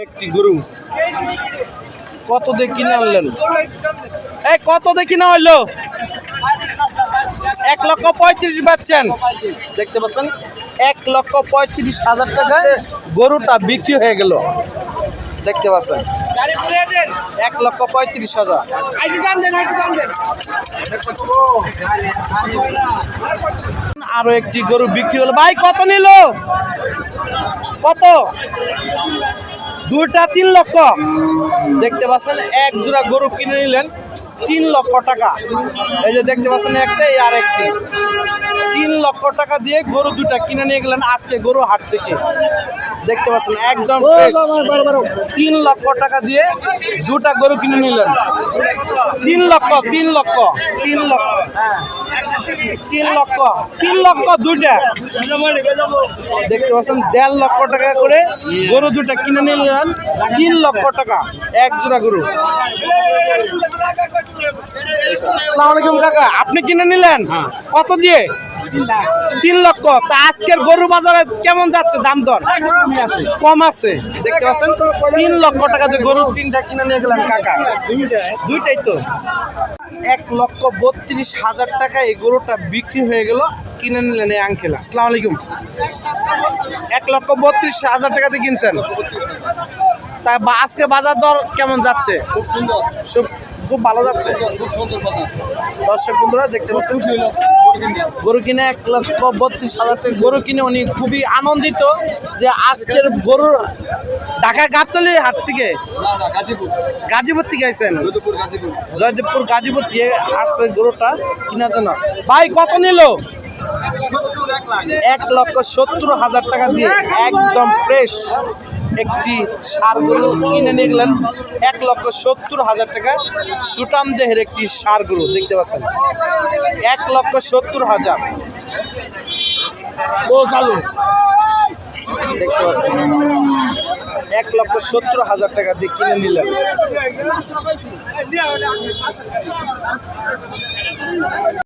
একটি গরু কত দিয়ে কিনে আনলেন? এই কত দিয়ে কিনা হইলো? 1,35,000 পাচ্ছেন। দেখতে পাচ্ছেন 1,35,000 টাকায় গরুটা বিক্রি হয়ে গেল। দেখতে পাচ্ছেন 1,35,000। আরো একটি গরু বিক্রি হলো। ভাই কত নিল? কত? দুইটা 3 লক্ষ। দেখতে পাচ্ছেন এক জোড়া গরু কিনে নিলেন 3 লক্ষ টাকা। এই যে দেখতে পাচ্ছেন একটা আর একটি 3 লক্ষ টাকা দিয়ে গরু দুটা কিনে নিয়ে গেলেন আজকে গরু হাট থেকে। দেখতে পাচ্ছেন একদম ফ্রেশ। 3 লক্ষ টাকা দিয়ে দুটা গরু কিনে নিলেন। 3 লক্ষ 3 লক্ষ 3 লক্ষ 3 লক্ষ 3 লক্ষ দুইটা। দেখতে পাচ্ছেন 1.5 লক্ষ টাকা করে গরু দুটা কিনে নিলেন 3 লক্ষ টাকা এক জোড়া গরু। আসসালামু আলাইকুম কাকা, আপনি কিনে নিলেন কত দিয়ে? 3 লক্ষ। তা আজকের গরু বাজারে কেমন যাচ্ছে দাম দর? কম আছে। দেখতে পাচ্ছেন 3 লক্ষ টাকা দিয়ে গরু তিনটা কিনে নিয়ে গেলেন কাকা। দুইটাই তো 1,32,000 টাকা এই গরুটা বিক্রি হয়ে গেল। কিনে নিলেন এই আঙ্কেল। আসসালামু আলাইকুম। 1,32,000 টাকাতে কিনছেন। তাই আজকে বাজার দর কেমন যাচ্ছে? খুব সুন্দর, খুব ভালো যাচ্ছে। দর্শক বন্ধুরা দেখতে পাচ্ছেন গরু কিনে 1,32,000 টাকা গরু কিনে উনি খুবই আনন্দিত যে আজকের গরু ঢাকা গাবতলী হাট থেকে গাজীপুর থেকে আইছেন। জয়দেবপুর গাজীপুর থেকে আসছে গরুটা কেনার জন্য। ভাই কত নিল? 1,70,000 টাকা দিয়ে একদম ফ্রেশ একটি ষাঁড় গরু কিনে নিয়ে গেলেন 1,70,000 টাকা। সুটাম দেহের একটি ষাঁড় গরু দেখতে পাচ্ছেন 1,70,000। দেখতে পাচ্ছেন 1,70,000 টাকা দিয়ে কিনে নিলেন।